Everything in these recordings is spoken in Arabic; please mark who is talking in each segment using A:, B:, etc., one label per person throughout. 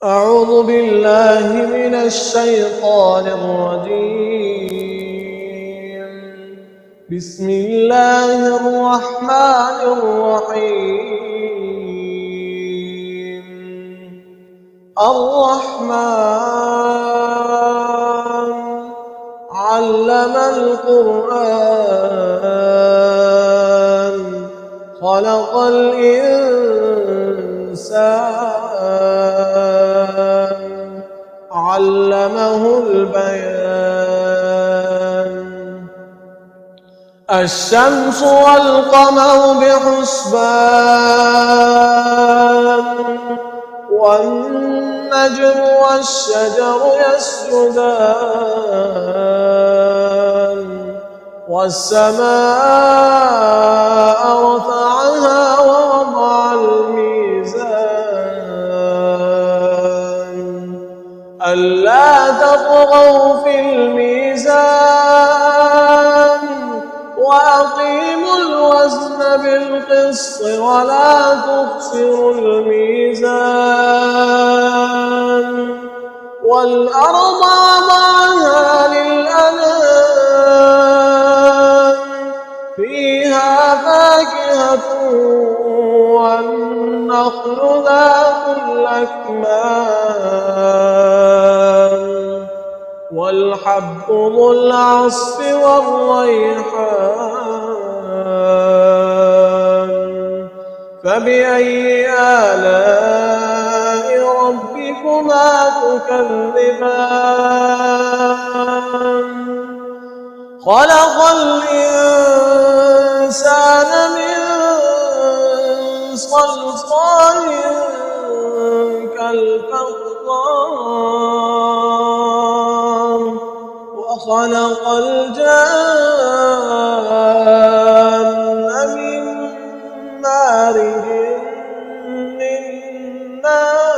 A: أعوذ بالله من الشيطان الرجيم. بسم الله الرحمن الرحيم. الرحمن علم القرآن خلق الإنسان علمه البيان. الشمس والقمر بحسبان والنجم والشجر يسجدان والسماء رفعها ووضع الميزان ألا تطغوا في الميزان وأقيموا الوزن بالقسط ولا تخسروا الميزان والأرض وضعها للأنام فيها فاكهة والنخل ذات الأكمام والحب ذو العصف والريحان فبأي آلاء ربكما تكذبان خلق الإنسان من صلصال كالفخار وخلق الجان من مارج من نار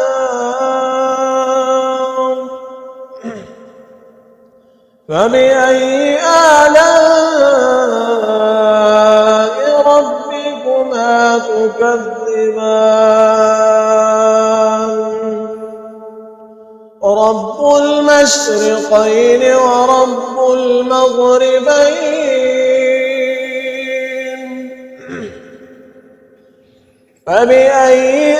A: فبأي آلاء ربكما تكذبان رب المشرقين ورب المغربين فبأي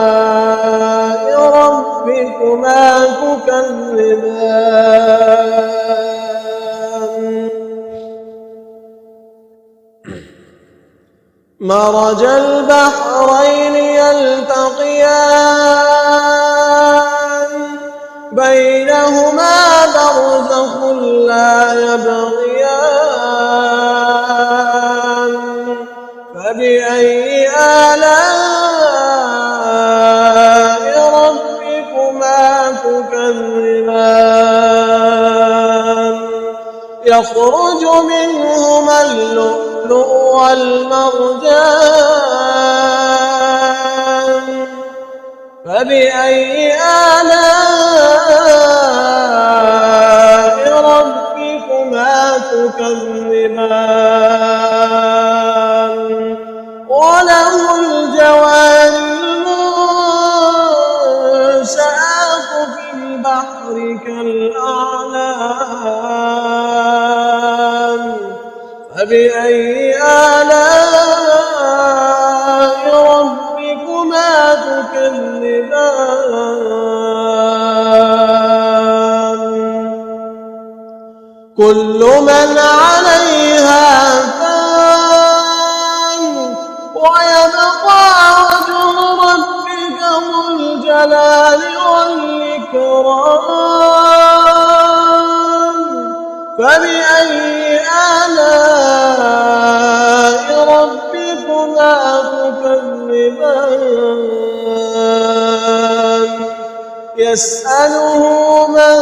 A: آلاء ربكما تكذبان مرج البحرين يلتقيان بينهما برزخ لا يبغيان فبأي آلاء ربكما تكذبان يخرج منهما اللؤلؤ والمرجان فبأي آلاء ربكما تكذبان وله الجوار المنشآت في البحر كالأعلام فبأي آلاء ربكما تكذبان كل من عليها فان ويبقى وجه ربك ذو الجلال والإكرام فبأي آلاء ربكما تكذبان يسأله من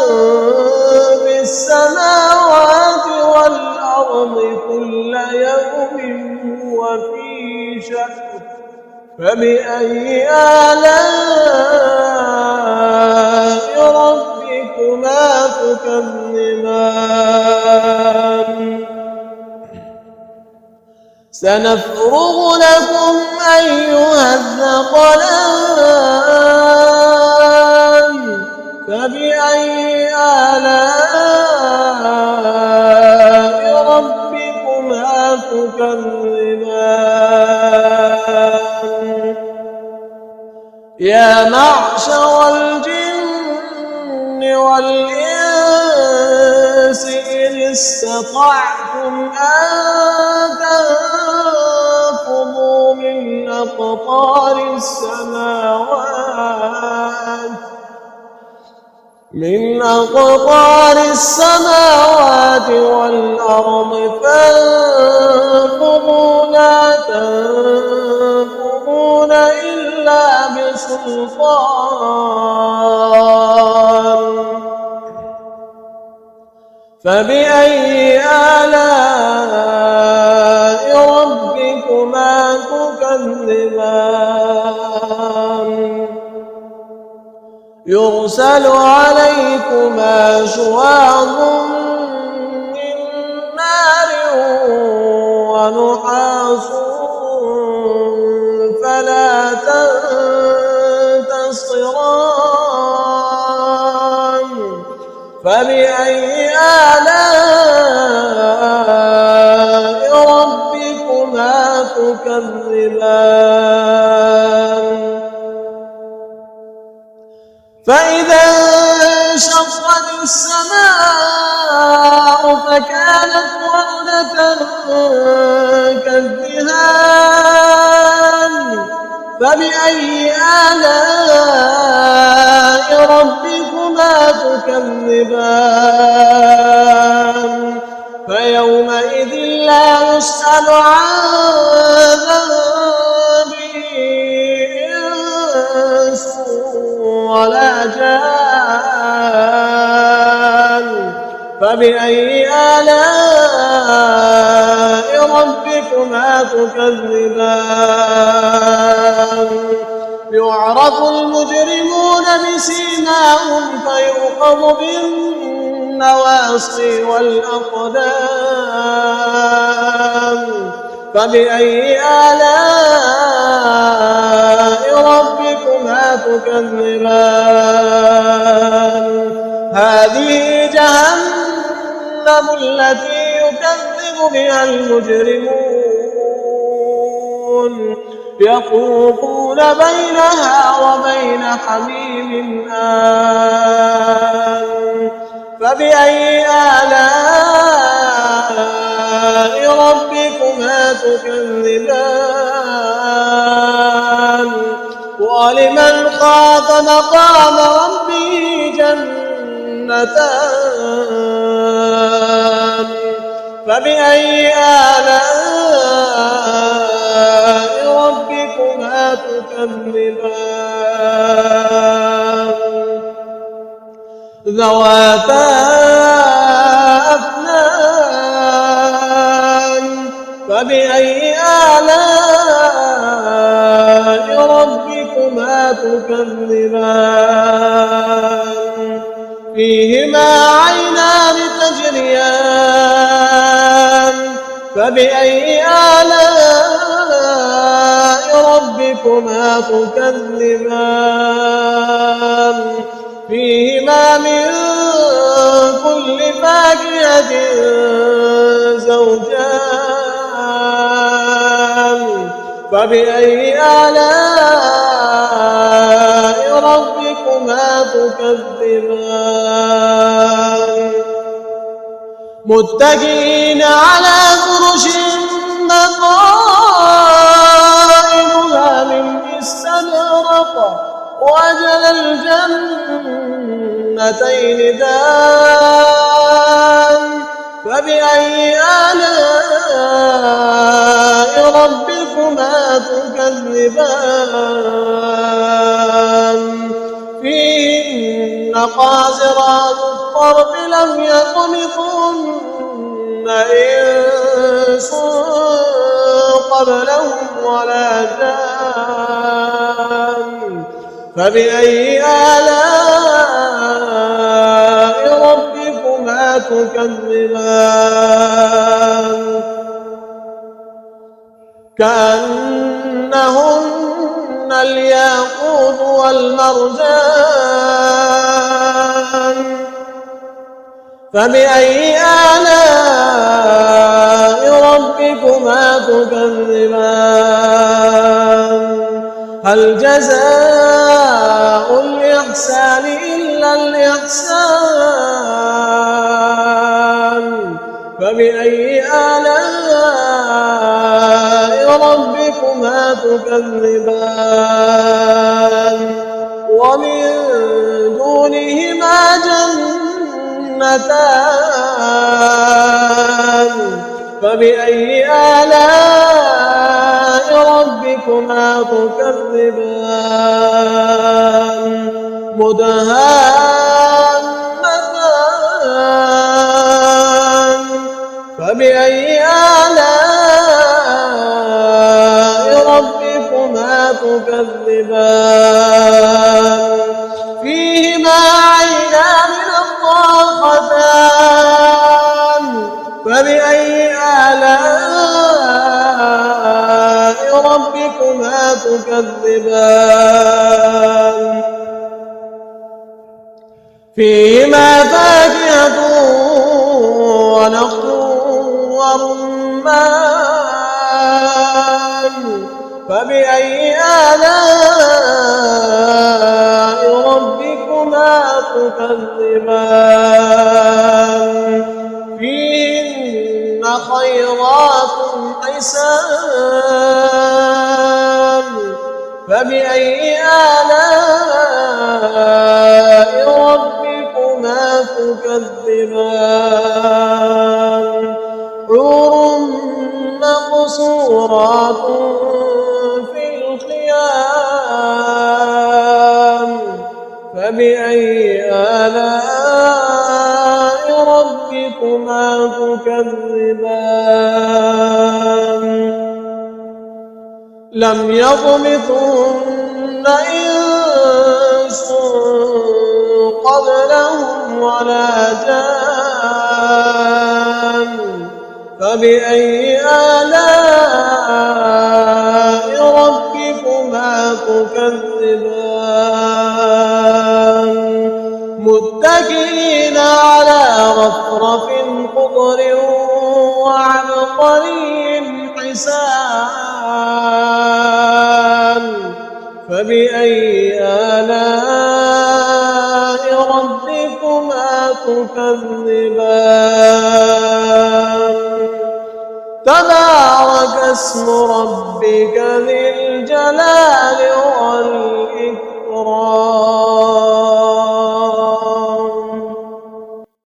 A: في السماوات والأرض كل يوم هو في شأن فبأي آلاء ربكما تكذبان سنفرغ لكم أيها الثقلان يا معشر الجن والإنس إن استطعتم أن تنفذوا من أقطار السماوات والأرض فانفذوا لا تنفذون إلا بسلطان فبأي آلاء ربكما تكذبان يرسل عليكما شواظ من نار ونحاس فلا تنتصران فبأي آلاء ربكما تكذبان فإذا انشقت السماء فكانت وردة كالدهان فبأي آلاء ربكما تكذبان فيومئذ لا يسأل عن ذنبه إنس ولا جان فبأي آلاء ربكما تكذبان يعرف المجرمون بسيماهم فيؤخذ بالنواصي والأقدام فبأي آلاء ربكما تكذبان هذه جهنم التي يكذب بها المجرمون يطوفون بينها وبين حميم آن فبأي آلاء ربكما تكذبان ولمن خاف مقام ربه جنتان فبأي آلاء ربكما تكذبان ذواتا أفنان فبأي آلاء ربكما تكذبان فيهما عينان تجريان فبأي آلاء ربكما تكذبان فيهما من كل فاكهة زوجان فبأي آلاء ربكما تكذبان متكئين على فرش بطائنها من استبرق وجل الجنتين دان فبأي آلاء ربكما تكذبان فيهن قاصرات الطرف لم يطمثهن إنس قبلهم ولا جان فبأي آلاء ربكما تكذبان كأنهن الياقوت والمرجان فبأي آلاء ربكما تكذبان هل جزاء الإحسان إلا الإحسان فبأي آلاء ربكما تكذبان ومن دونهما جنتان فبأي آلاء ربكما تكذبان مدهامتان فبأي آلاء ربكما تكذبان فيهما عينان نضاختان فبأي آلاء ربكما تكذبان فيهما فاكهة ونخل ورمان فبأي آلاء ربكما تكذبان فيهن خيرات حسان فبأي آلاء ربكما تكذبان حور مقصورات في الخيام فبأي آلاء ربكما تكذبان لم يطمثهن إنس قبلهم ولا جان فبأي آلاء ربكما تكذبان متكئين على رفرف خضر وعبقري حسان فبأي آلاء ربكما تكذبان تبارك اسم ربك ذي الجلال والإكرام